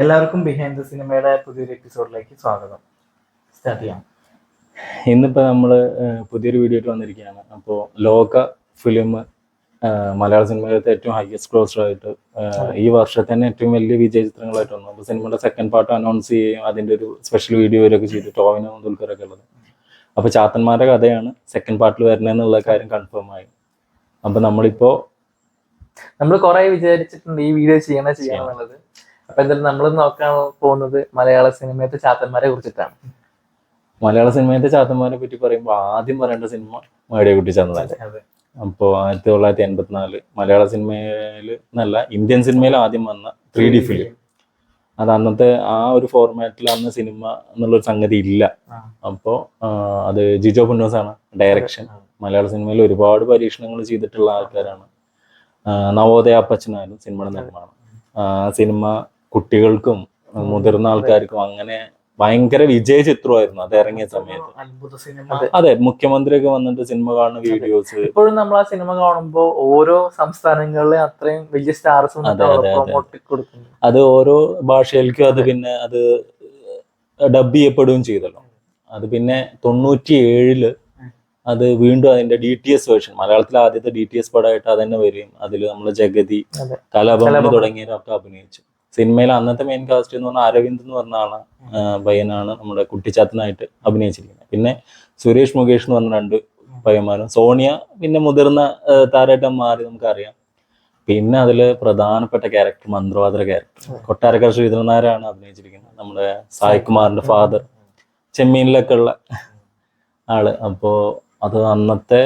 എല്ലാവർക്കും behind the സിനിമയുടെ പുതിയൊരു എപ്പിസോഡിലേക്ക് സ്വാഗതം. സ്റ്റാർട്ട് ചെയ്യാം. ഇന്നിപ്പോൾ നമ്മൾ പുതിയൊരു വീഡിയോ ആയിട്ട് വന്നിരിക്കുകയാണ്. അപ്പോൾ ലോക ഫിലിം മലയാള സിനിമയിലത്തെ ഏറ്റവും ഹയസ്റ്റ് ക്ലോസർ ആയിട്ട് ഈ വർഷത്തെ തന്നെ ഏറ്റവും വലിയ വിജയ ചിത്രങ്ങളായിട്ട് വന്നു. അപ്പോൾ സിനിമയുടെ സെക്കൻഡ് പാർട്ട് അനൗൺസ് ചെയ്യുകയും അതിൻ്റെ ഒരു സ്പെഷ്യൽ വീഡിയോ വരെയൊക്കെ ചെയ്തു. ടോവിനോ ദുൽഖറൊക്കെ ഉള്ളത്. അപ്പോൾ ചാത്തന്മാരുടെ കഥയാണ് സെക്കൻഡ് പാർട്ടിൽ വരുന്നതെന്നുള്ള കാര്യം കൺഫേം ആയി. അപ്പോൾ നമ്മൾ കുറെ വിചാരിച്ചിട്ടുണ്ട് ഈ വീഡിയോ ചെയ്യണമെന്നുള്ളത്. അപ്പൊ എന്തായാലും നമ്മൾ നോക്കാൻ പോകുന്നത് മലയാള സിനിമയത്തെ ചാത്തന്മാരെ കുറിച്ചിട്ടാണ്. മലയാള സിനിമയിലത്തെ ചാത്തന്മാരെ പറ്റി പറയുമ്പോൾ ആദ്യം പറയേണ്ട സിനിമ മേടിയക്കുട്ടി ചന്ദനല്ലേ. അപ്പോൾ 1984 മലയാള സിനിമയിൽ എന്നല്ല ഇന്ത്യൻ സിനിമയിൽ ആദ്യം വന്ന 3D ഫിലിം. അത് അന്നത്തെ ആ ഒരു ഫോർമാറ്റിൽ അന്ന് സിനിമ എന്നുള്ളൊരു സംഗതി ഇല്ല. അപ്പോൾ അത് ജിജോ പുന്നോസാണ് ഡയറക്ഷൻ. മലയാള സിനിമയിൽ ഒരുപാട് പരീക്ഷണങ്ങൾ ചെയ്തിട്ടുള്ള ആൾക്കാരാണ്. നവോദയ അപ്പച്ചനായാലും സിനിമയുടെ നിർമ്മാണം. സിനിമ കുട്ടികൾക്കും മുതിർന്ന ആൾക്കാർക്കും അങ്ങനെ ഭയങ്കര വിജയ ചിത്രമായിരുന്നു അത് ഇറങ്ങിയ സമയത്ത്. അത്ഭുത സിനിമ. അതെ, മുഖ്യമന്ത്രിയൊക്കെ വന്നിട്ട് സിനിമ കാണുന്ന വീഡിയോസ് ഇപ്പോഴും നമ്മൾ ആ സിനിമ കാണുമ്പോൾ ഓരോ സംസ്ഥാനങ്ങളിലെ അത്രയും വലിയ സ്റ്റാർസ് കൊടുക്കുന്നു. അത് ഓരോ ഭാഷയിലേക്കും അത് പിന്നെ അത് ഡബ് ചെയ്യപ്പെടുകയും ചെയ്തല്ലോ. അത് പിന്നെ 97 അത് വീണ്ടും അതിന്റെ DTS വേർഷൻ, മലയാളത്തിലെ ആദ്യത്തെ DTS പടമായിട്ട് അത് തന്നെ വരികയും അതിൽ നമ്മൾ ജഗതി, കലാഭവൻ തുടങ്ങിയവരൊക്കെ അഭിനയിച്ചു. സിനിമയിൽ അന്നത്തെ മെയിൻ കാസ്റ്റ് എന്ന് പറഞ്ഞാൽ അരവിന്ദ് എന്ന് പറഞ്ഞ ആളാണ്, പയ്യനാണ് നമ്മുടെ കുട്ടിച്ചാത്തനായിട്ട് അഭിനയിച്ചിരിക്കുന്നത്. പിന്നെ സുരേഷ് മുകേഷ് എന്ന് പറഞ്ഞ 2 പയ്യന്മാരും, സോണിയ പിന്നെ മുതിർന്ന താരമായിട്ട് മാറി നമുക്കറിയാം. പിന്നെ അതിൽ പ്രധാനപ്പെട്ട ക്യാരക്ടർ മന്ത്രവാദര ക്യാരക്ടർ കൊട്ടാരക്കര ശ്രീധരൻ നായരാണ് അഭിനയിച്ചിരിക്കുന്നത്, നമ്മുടെ സായികുമാറിന്റെ ഫാദർ, ചെമ്മീനിലൊക്കെ ഉള്ള ആള്. അപ്പോൾ അത് അന്നത്തെ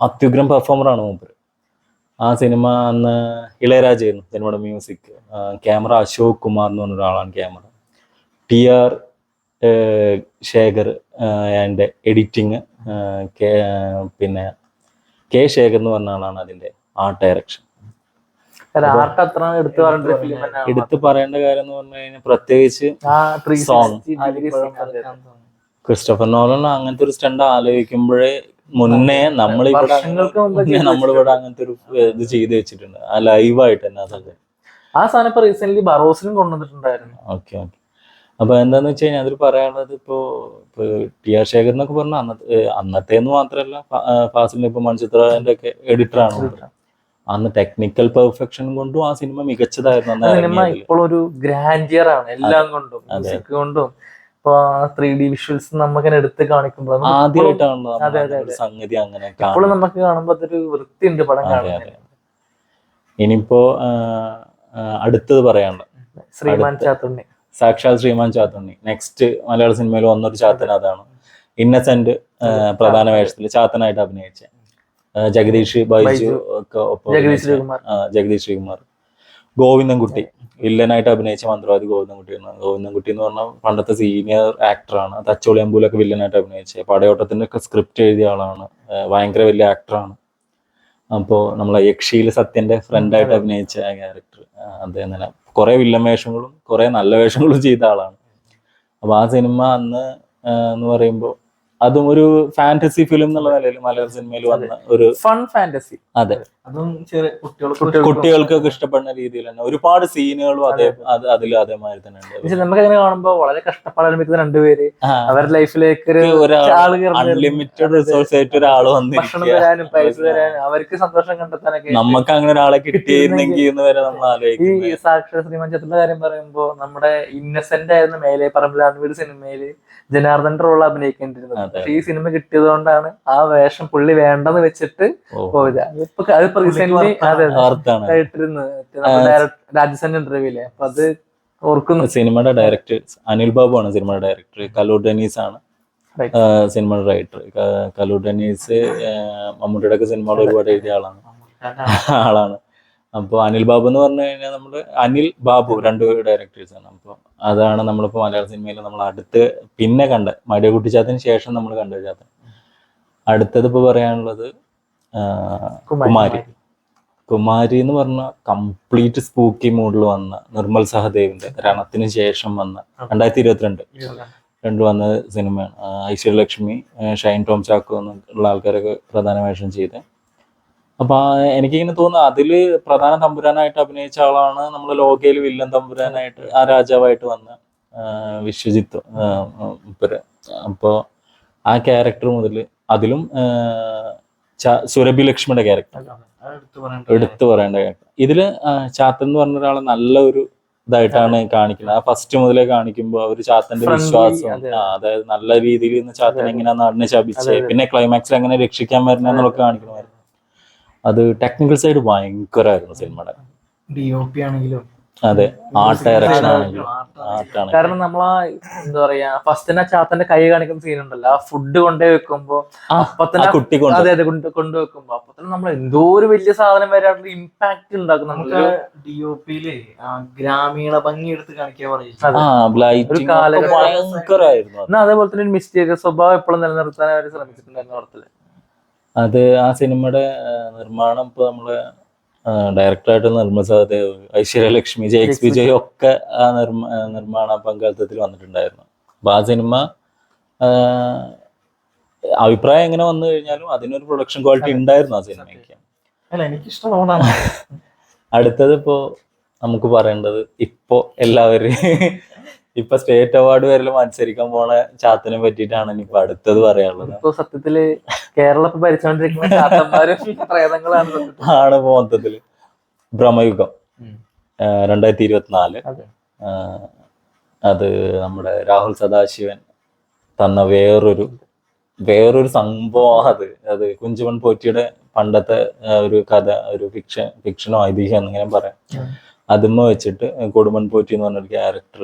അത്യുഗ്രം പെർഫോമറാണ് മൂപ്പര്. ആ സിനിമ അന്ന് ഇളയരാജയായിരുന്നു സിനിമയുടെ മ്യൂസിക്. ക്യാമറ അശോക് കുമാർ എന്ന് പറഞ്ഞൊരാളാണ് camera. TR Shekhar and editing, പിന്നെ K ശേഖർ എന്ന് പറഞ്ഞ ആളാണ് അതിന്റെ ആർട്ട് ഡയറക്ഷൻ. എടുത്തു പറയേണ്ട കാര്യം എന്ന് പറഞ്ഞു കഴിഞ്ഞാൽ പ്രത്യേകിച്ച് സോങ്. ക്രിസ്റ്റഫർ നോളൻ അങ്ങനത്തെ ഒരു സ്റ്റണ്ട് ആലോചിക്കുമ്പോഴേ മുന്നേ നമ്മളിവിടെ അങ്ങനത്തെ ഒരു ഇത് ചെയ്ത് വെച്ചിട്ടുണ്ട്, ആ ലൈവായിട്ട് തന്നെ. അതൊക്കെ ആ സാധനം ഇപ്പൊ റീസെന്റ് ബറോസിലും കൊണ്ടുവന്നിട്ടുണ്ടായിരുന്നു. ഓക്കെ. അപ്പൊ എന്താന്ന് വെച്ച് കഴിഞ്ഞാൽ അതിൽ പറയാനുള്ളത് ഇപ്പോ TR ശേഖർ എന്നൊക്കെ പറഞ്ഞാൽ അന്നത്തേന്ന് മാത്രമല്ല ഫാസിലിന്റെ ഇപ്പൊ മൺചിത്രന്റെ ഒക്കെ എഡിറ്ററാണ്. അന്ന് ടെക്നിക്കൽ പെർഫെക്ഷൻ കൊണ്ടും ആ സിനിമ മികച്ചതായിരുന്നു. ഇപ്പോൾ ഒരു ഗ്രാൻഡിയർ ആണ് എല്ലാം കൊണ്ടും, മ്യൂസിക് കൊണ്ടും. ഇപ്പൊ 3D വിഷ്വൽസ് നമുക്ക് എടുത്ത് കാണിക്കുമ്പോൾ ആദ്യമായിട്ടാണല്ലോ സംഗതി അങ്ങനെ ഇപ്പോഴും നമുക്ക് കാണുമ്പോ അതൊരു വൃത്തിയുണ്ട് പടം കാണാൻ. ഇനിയിപ്പോ അടുത്തത് പറയാനുള്ളത് ശ്രീമാൻ ചാത്തുണ്ണി, സാക്ഷാൽ ശ്രീമാൻ ചാത്തുണ്ണി. നെക്സ്റ്റ് മലയാള സിനിമയിൽ വന്നൊരു ചാത്തൻ അതാണ്. ഇന്നസെന്റ് പ്രധാന വേഷത്തിൽ ചാത്തനായിട്ട് അഭിനയിച്ച ജഗദീഷ് ബൈജു ഒക്കെ ഒപ്പം, ജഗദീഷ് ശ്രീകുമാർ. ഗോവിന്ദൻകുട്ടി വില്ലനായിട്ട് അഭിനയിച്ച മന്ത്രവാദി ഗോവിന്ദൻകുട്ടിയാണ്. ഗോവിന്ദൻകുട്ടി എന്ന് പറഞ്ഞാൽ പണ്ടത്തെ സീനിയർ ആക്ടറാണ്. തച്ചോളിയമ്പൂലൊക്കെ വില്ലനായിട്ട് അഭിനയിച്ച, പടയോട്ടത്തിന്റെ ഒക്കെ സ്ക്രിപ്റ്റ് എഴുതിയ ആളാണ്. ഭയങ്കര വലിയ ആക്ടറാണ്. അപ്പോൾ നമ്മളെ യക്ഷിയിൽ സത്യന്റെ ഫ്രണ്ടായിട്ട് അഭിനയിച്ച ക്യാരക്ടർ അദ്ദേഹം തന്നെ. കുറെ വില്ലൻ വേഷങ്ങളും കുറെ നല്ല വേഷങ്ങളും ചെയ്ത ആളാണ്. അപ്പൊ ആ സിനിമ അന്ന് എന്ന് പറയുമ്പോൾ അതും ഒരു ഫാന്റസി ഫിലിം എന്നുള്ള നിലയിൽ മലയാള സിനിമയിൽ വന്ന ഒരു ഫൺ ഫാന്റസി. അതെ, കുട്ടികൾക്കൊക്കെ ഇഷ്ടപ്പെടുന്ന രീതിയിൽ തന്നെ ഒരുപാട് സീനുകളും അതിൽ അതേമാതിരി തന്നെ ഉണ്ട്. നമുക്ക് അങ്ങനെ കാണുമ്പോൾ വളരെ കഷ്ടപ്പാട് അനുഭവിക്കുന്ന 2 പേര് അവരുടെ ലൈഫിലേക്ക് അൺലിമിറ്റഡ് റിസോഴ്സ് ആയിട്ട് ഒരാൾ വന്നിരിക്കും, പൈസ തരാനും അവർക്ക് സന്തോഷം കണ്ടെത്താനൊക്കെ. നമുക്ക് അങ്ങനെ ഒരാളെ കിട്ടിയിരുന്നെങ്കിൽ എന്ന് വരെ നമ്മൾ ആലോചിക്കും. ഈ സാക്ഷാൽ ശ്രീമാൻ ചാത്തുണ്ണിയുടെ കാര്യം പറയുമ്പോൾ നമ്മുടെ ഇന്നസെന്റ് ആയിരുന്ന മേലെ പറമ്പിലാൻവീട് സിനിമയില് ജനാർദ്ദന്റെ റോൾ അഭിനയിക്കേണ്ടിരുന്നത്. ഈ സിനിമ കിട്ടിയത് കൊണ്ടാണ് ആ വേഷം പുള്ളി വേണ്ടെന്ന് വെച്ചിട്ട് പോയത്. അതിപ്പോ റീസെന്റ് കേട്ടിരുന്നു രാജസന്റെ ഇന്റർവ്യൂല്. അപ്പൊ അത് ഓർക്കുന്നു. സിനിമയുടെ ഡയറക്ടർ അനിൽ ബാബു ആണ് സിനിമയുടെ ഡയറക്ടർ. കലൂർ ഡെന്നീസ് ആണ് സിനിമയുടെ റൈറ്റർ. കലൂർ ഡെന്നീസ് മമ്മൂട്ടിയുടെ ഒക്കെ സിനിമകൾ ഒരുപാട് എഴുതിയ ആളാണ്. അപ്പോൾ അനിൽ ബാബു എന്ന് പറഞ്ഞു കഴിഞ്ഞാൽ നമ്മള് അനിൽ ബാബു 2 ഡയറക്ടേഴ്സ് ആണ്. അപ്പോൾ അതാണ് നമ്മളിപ്പോൾ മലയാള സിനിമയിൽ നമ്മൾ അടുത്ത് പിന്നെ കണ്ട മടിയക്കുട്ടി ചാത്തന് ശേഷം നമ്മൾ കണ്ട ചാത്തൻ. അടുത്തത് ഇപ്പോൾ പറയാനുള്ളത് കുമാരി എന്ന് പറഞ്ഞ കംപ്ലീറ്റ് സ്പൂക്കി മൂഡിൽ വന്ന നിർമ്മൽ സഹദേവിന്റെ രണത്തിന് ശേഷം വന്ന 2022 വന്ന സിനിമയാണ്. ഐശ്വര്യലക്ഷ്മി, ഷൈൻ ടോം ചാക്കോ എന്നുള്ള ആൾക്കാരൊക്കെ പ്രധാന വേഷം ചെയ്ത് അപ്പൊ എനിക്കിങ്ങനെ തോന്നുന്നു അതില് പ്രധാന തമ്പുരാനായിട്ട് അഭിനയിച്ച ആളാണ് നമ്മളെ ലോകയിൽ വില്ലൻ തമ്പുരാനായിട്ട് ആ രാജാവായിട്ട് വന്ന വിശ്വജിത്ത് മൂപ്പര്. അപ്പോ ആ ക്യാരക്ടർ മുതൽ അതിലും സുരഭി ലക്ഷ്മിയുടെ ക്യാരക്ടർ എടുത്തു പറയേണ്ട ക്യാരക്ടർ. ഇതില് ചാത്തൻ എന്ന് പറഞ്ഞ ഒരാളെ നല്ല ഒരു ഇതായിട്ടാണ് കാണിക്കുന്നത്. ആ ഫസ്റ്റ് മുതലേ കാണിക്കുമ്പോൾ അവര് ചാത്തന്റെ വിശ്വാസം, അതായത് നല്ല രീതിയിൽ നിന്ന് ചാത്തൻ എങ്ങനെയാ നാടിനെ ശപിച്ച് പിന്നെ ക്ലൈമാക്സിൽ എങ്ങനെ രക്ഷിക്കാൻ വരുന്നതൊക്കെ കാണിക്കണമായിരുന്നു. അത് ടെക്നിക്കൽ സൈഡ് ഭയങ്കരമായിരുന്നു സിനിമയുടെ. DOP ആണെങ്കിലും അതെ, ആർട്ട് ഡയറക്ഷൻ ആണെങ്കിലും ആർട്ടാണ്. കാരണം നമ്മളാ എന്താ പറയാ ഫസ്റ്റ് ചാത്തന്റെ കൈ കാണിക്കുന്ന സീൻ ഉണ്ടല്ലോ, ആ ഫുഡ് കൊണ്ടേ വെക്കുമ്പോ അപ്പൊ തന്നെ കുട്ടി അതെ അതെ കൊണ്ടുവെക്കുമ്പോ അപ്പൊ തന്നെ നമ്മൾ എന്തോ ഒരു വലിയ സാധനം വരാനുള്ള ഇമ്പാക്ട് ഉണ്ടാക്കും. നമുക്ക് DOPയില് ഗ്രാമീണ ഭംഗി എടുത്ത് കാണിക്കാൻ പറയും. ഭയങ്കരമായിരുന്നു. എന്നാ അതേപോലെ തന്നെ ഒരു മിസ്റ്റീരിയസ് സ്വഭാവം എപ്പോഴും നിലനിർത്താൻ അവർ ശ്രമിച്ചിട്ടുണ്ടായിരുന്നു പടത്തില്. അത് ആ സിനിമയുടെ നിർമ്മാണം ഇപ്പൊ നമ്മള് ഡയറക്ടറായിട്ട് നിർമ്മിച്ച ഐശ്വര്യലക്ഷ്മി, JX വിജയ് ഒക്കെ ആ നിർമ്മാണ പങ്കാളിത്തത്തിൽ വന്നിട്ടുണ്ടായിരുന്നു. അപ്പൊ ആ സിനിമ അഭിപ്രായം എങ്ങനെ വന്നു കഴിഞ്ഞാലും അതിനൊരു പ്രൊഡക്ഷൻ ക്വാളിറ്റി ഉണ്ടായിരുന്നു ആ സിനിമയ്ക്ക്. എനിക്കിഷ്ടമാണ്. അടുത്തത് ഇപ്പോ നമുക്ക് പറയേണ്ടത് ഇപ്പോ എല്ലാവരും ഇപ്പൊ സ്റ്റേറ്റ് അവാർഡ് വരെ മത്സരിക്കാൻ പോണ ചാത്തനെ പറ്റിയിട്ടാണ് ഇനിയിപ്പോ അടുത്തത് പറയാനുള്ളത്. ഇപ്പൊ സത്യത്തില് കേരളം ഇപ്പൊ ഭരിച്ചുകൊണ്ടിരിക്കുന്ന ചാത്തന്മാരും പ്രേതങ്ങളാണ് ആണ് മൊത്തത്തില്. ഭ്രമയുഗം 2024 അത് നമ്മുടെ രാഹുൽ സദാശിവൻ തന്ന വേറൊരു സംഭവം. അത് കുഞ്ചുമൺ പോറ്റിയുടെ പണ്ടത്തെ ഒരു കഥ, ഒരു ഫിക്ഷനോ ഐതിഹ്യം എന്നിങ്ങനെ പറയാം. അതുമ്മ വെച്ചിട്ട് കൊടുമൺ പോറ്റി എന്ന് പറഞ്ഞൊരു ക്യാരക്ടർ,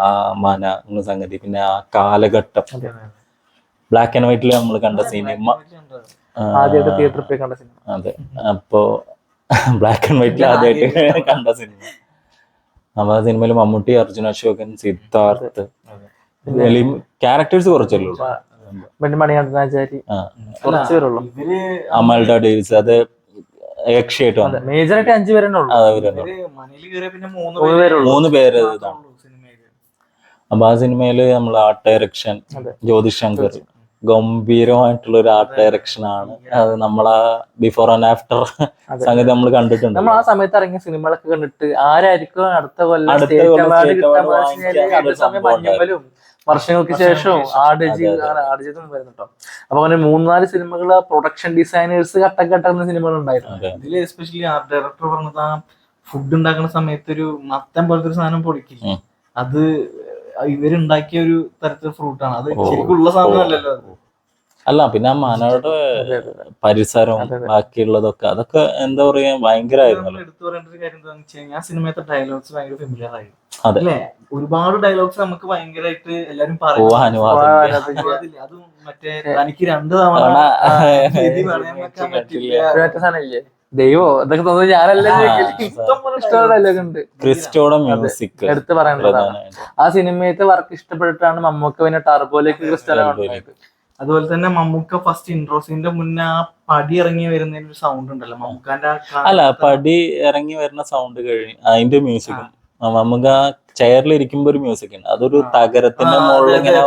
ആ മന എന്ന സംഗതി, പിന്നെ ആ കാലഘട്ടം ബ്ലാക്ക് ആൻഡ് വൈറ്റിൽ നമ്മൾ കണ്ട സിനിമ. അതെ, അപ്പോ ബ്ലാക്ക് ആൻഡ് വൈറ്റിൽ ആദ്യമായിട്ട് കണ്ട സിനിമ. അപ്പൊ ആ സിനിമയിൽ മമ്മൂട്ടി, അർജുൻ അശോകൻ, സിദ്ധാർത്ഥ്, ക്യാരക്ടേഴ്സ് കുറച്ചല്ലേ ഉള്ളൂ. മണികണ്ഠനാചാരി, അമൽഡ ഡേവിസ്, അത് യക്ഷയായിട്ട് വന്നു. മേജറായിട്ട് 5 പേരെ ഉള്ളൂ. 3 പേര്. അപ്പൊ ആ സിനിമയില് നമ്മൾ ആർട്ട് ഡയറക്ഷൻ ജ്യോതിഷ് ശങ്കർ, ഗംഭീരമായിട്ടുള്ള ഒരു ആർട്ട് ഡയറക്ഷൻ ആണ്. അത് നമ്മളാ ബിഫോർ ആൻഡ് ആഫ്റ്റർ സംഗതി നമ്മൾ കണ്ടിട്ടുണ്ട്. നമ്മൾ ആ സമയത്ത് ഇറങ്ങിയ സിനിമകളൊക്കെ കണ്ടിട്ട് ആരായിരിക്കും അടുത്ത കൊല്ലം മഞ്ഞുമലും വർഷങ്ങൾക്ക് ശേഷം ആടുജീവിതം വരുന്നുണ്ടോ. അപ്പൊ അങ്ങനെ 3-4 സിനിമകള് പ്രൊഡക്ഷൻ ഡിസൈനേഴ്സ് ഘട്ടം സിനിമകൾ ഉണ്ടായിരുന്നു. ഇതില് എസ്പെഷ്യലി ആർട്ട് ഡയറക്ടർ പറഞ്ഞത് ആ ഫുഡ് ഉണ്ടാക്കുന്ന സമയത്ത് ഒരു മത്തം പോലത്തെ ഒരു സാധനം പൊടിക്കില്ല, അത് ഇവരുണ്ടാക്കിയ ഒരു തരത്തിലുള്ള ഫ്രൂട്ടാണ്. അത് ശരിക്കുള്ള സാധനമല്ലല്ലോ. അല്ല, പിന്നെ ആ മനയുടെ പരിസരവും ബാക്കിയുള്ളതൊക്കെ അതൊക്കെ എന്താ പറയാ ഭയങ്കരമായിരുന്നു. എടുത്തു പറയേണ്ട ഒരു കാര്യം എന്താണെന്ന് വെച്ച് കഴിഞ്ഞാൽ ആ സിനിമയത്തെ ഡയലോഗ്സ് ഭയങ്കര ഫെമിലിയർ ആയി. അല്ലേ, ഒരുപാട് ഡയലോഗ്സ് നമുക്ക് ഭയങ്കരമായിട്ട് എല്ലാരും പറയും. അത് മറ്റേ തനിക്ക് 2 തവണ ദൈവോ ഇതൊക്കെ തോന്നുന്നു ഞാനല്ലേ. ക്രിസ്റ്റോയുടെ മ്യൂസിക് എടുത്ത് പറയേണ്ടതാണ്. ആ സിനിമയത്തെ വർക്ക് ഇഷ്ടപ്പെട്ടിട്ടാണ് മമ്മൂക്ക പിന്നെ ടർബോയിലേക്ക് ക്രിസ്റ്റോനെ കൊണ്ടുപോയത്. അതുപോലെ തന്നെ മമ്മൂക്ക ഫസ്റ്റ് ഇൻട്രോ സീനിന്റെ മുന്നേ ആ പടി ഇറങ്ങി വരുന്നതിന് ഒരു സൗണ്ട് ഉണ്ടല്ലോ മമ്മൂക്കാന്റെ. അല്ല, പടി ഇറങ്ങി വരുന്ന സൗണ്ട് കഴിഞ്ഞ് അതിന്റെ മ്യൂസിക്കും മമ്മൂക്ക ചെയറിൽ ഇരിക്കുമ്പോ ഒരു മ്യൂസിക് ഉണ്ട്. അതൊരു തകരത്തിന്റെ മുകളിൽ ഇങ്ങനെ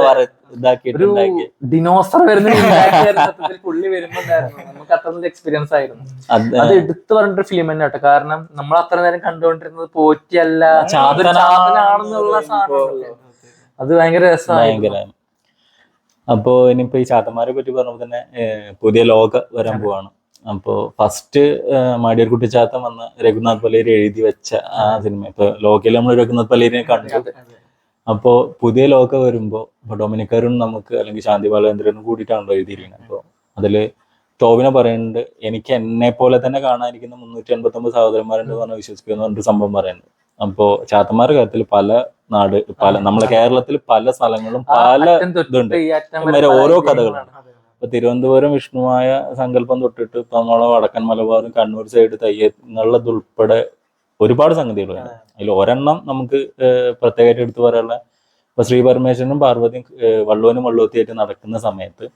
ഇതാക്കിയിട്ടുണ്ടാക്കി ഡിനോസർ വരുന്ന പുള്ളി വരുമ്പോണ്ടായിരുന്നു. നമുക്ക് അത്ര എക്സ്പീരിയൻസ് ആയിരുന്നു. അത് എടുത്തു പറഞ്ഞിട്ട് ഫിലിം തന്നെ കേട്ടോ. കാരണം നമ്മൾ അത്ര നേരം കണ്ടുകൊണ്ടിരുന്നത് പോറ്റിയല്ല, ചാത്തനാണെന്നുള്ള സാധനം. അത് ഭയങ്കര രസമാണ്. അപ്പോ ഇനിയിപ്പോ ഈ ചാത്തന്മാരെ പറ്റി പറഞ്ഞപ്പോ തന്നെ പുതിയ ലോക വരാൻ പോവാണ്. അപ്പോ ഫസ്റ്റ് മാടിയാർ കുട്ടിച്ചാത്തൻ വന്ന് രഘുനാഥ് പലേരി എഴുതി വെച്ച ആ സിനിമ ഇപ്പൊ ലോകയിൽ നമ്മൾ രഘുനാഥ് പലേരിനെ കണ്ടു. അപ്പോ പുതിയ ലോക വരുമ്പോ ഇപ്പൊ ഡൊമിനിക് നമുക്ക് അല്ലെങ്കിൽ ശാന്തി ബാലേന്ദ്രനും കൂടിയിട്ടാണല്ലോ എഴുതിയിരിക്കുന്നത്. അപ്പൊ അതില് ടോവിനോ പറയുന്നുണ്ട്, എനിക്ക് എന്നെ പോലെ തന്നെ കാണാനിരിക്കുന്ന 389 സഹോദരന്മാരുണ്ട് പറഞ്ഞ് വിശ്വസിക്കുന്ന പറഞ്ഞൊരു സംഭവം പറയുന്നുണ്ട്. അപ്പോ ചാത്തന്മാരുടെ കാര്യത്തിൽ പല നമ്മളെ കേരളത്തിൽ പല സ്ഥലങ്ങളും പല ഇതുണ്ട്, ഓരോ കഥകളാണ്. ഇപ്പൊ തിരുവനന്തപുരം വിഷ്ണുവായ സങ്കല്പം തൊട്ടിട്ട് ഇപ്പൊ നമ്മളെ വടക്കൻ മലബാറും കണ്ണൂർ സൈഡ് തയ്യങ്ങളുള്ളതുൾപ്പെടെ ഒരുപാട് സംഗതികളുണ്ട്. അതിൽ ഒരെണ്ണം നമുക്ക് പ്രത്യേകമായിട്ട് എടുത്തു പറയാനുള്ള, ഇപ്പൊ ശ്രീ പരമേശ്വരനും പാർവതിയും വള്ളുവനും വള്ളുവത്തിയായിട്ട് നടക്കുന്ന സമയത്ത്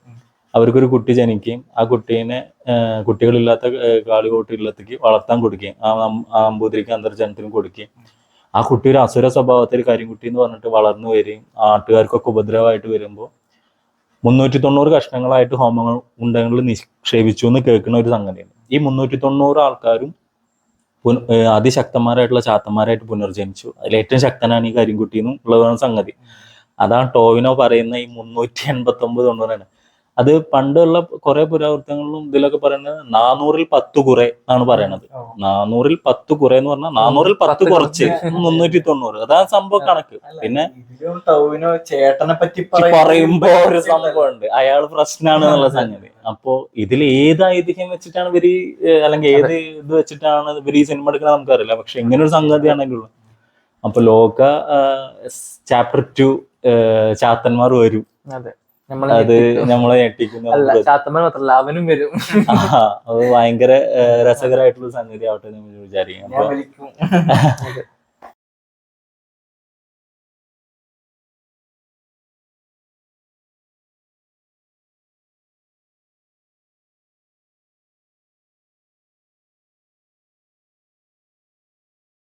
അവർക്കൊരു കുട്ടി ജനിക്കുകയും ആ കുട്ടീനെ കുട്ടികളില്ലാത്ത കാളികോട്ട് ഇല്ലത്തേക്ക് വളർത്താൻ കൊടുക്കുകയും ആ അമ്പൂതിരിക്ക് അന്തർജനത്തിനും കൊടുക്കുകയും ആ കുട്ടി ഒരു അസുര സ്വഭാവത്തിൽ കരിങ്കുട്ടി എന്ന് പറഞ്ഞിട്ട് വളർന്നു വരികയും ആട്ടുകാർക്കൊക്കെ ഉപദ്രവമായിട്ട് വരുമ്പോൾ 390 കഷ്ണങ്ങളായിട്ട് ഹോമകുണ്ടങ്ങളിൽ നിക്ഷേപിച്ചു എന്ന് കേൾക്കുന്ന ഒരു സംഗതിയാണ്. ഈ 390 ആൾക്കാരും അതിശക്തന്മാരായിട്ടുള്ള ചാത്തന്മാരായിട്ട് പുനർജനിച്ചു. അതിൽ ഏറ്റവും ശക്തനാണ് ഈ കരിങ്കുട്ടി എന്നും ഉള്ളതാണ് സംഗതി. അതാണ് ടോവിനോ പറയുന്ന ഈ 389 കൊണ്ടുവരാണ്. അത് പണ്ടുള്ള കുറെ പുരാവൃത്തങ്ങളിലും ഇതിലൊക്കെ പറയുന്നത് 400-ൽ 10 കുറെ എന്നാണ് പറയണത്. 400-ൽ 10 കുറെ എന്ന് പറഞ്ഞാൽ 400-ൽ 10 കുറച്ച് 390. അതാണ് സംഭവം കണക്ക്. പിന്നെ ടോവിനോ ചേട്ടനെ പറ്റി പറയുമ്പോ ഒരു സംഭവം ഉണ്ട്, അയാൾ പ്രശ്നമാണ് എന്നുള്ള സംഗതി. അപ്പോ ഇതിൽ ഏത് ഐതിഹ്യം വെച്ചിട്ടാണ് ഇവര് അല്ലെങ്കിൽ ഏത് ഇത് വെച്ചിട്ടാണ് ഇവര് ഈ സിനിമ എടുക്കുന്നത് നമുക്കറിയില്ല. പക്ഷെ ഇങ്ങനെ ഒരു സംഗതിയാണ് അതിലുള്ളത്. അപ്പൊ ലോക ചാപ്റ്റർ 2 ചാത്തന്മാർ വരും. അതെ, അത് നമ്മളെ ഞെട്ടിക്കുന്നു. ചാത്തന്മാർ മാത്രല്ല അവനും വരും. അത് ഭയങ്കര രസകരമായിട്ടുള്ള സംഗതി ആവട്ടെ എന്ന് വിചാരിക്കും.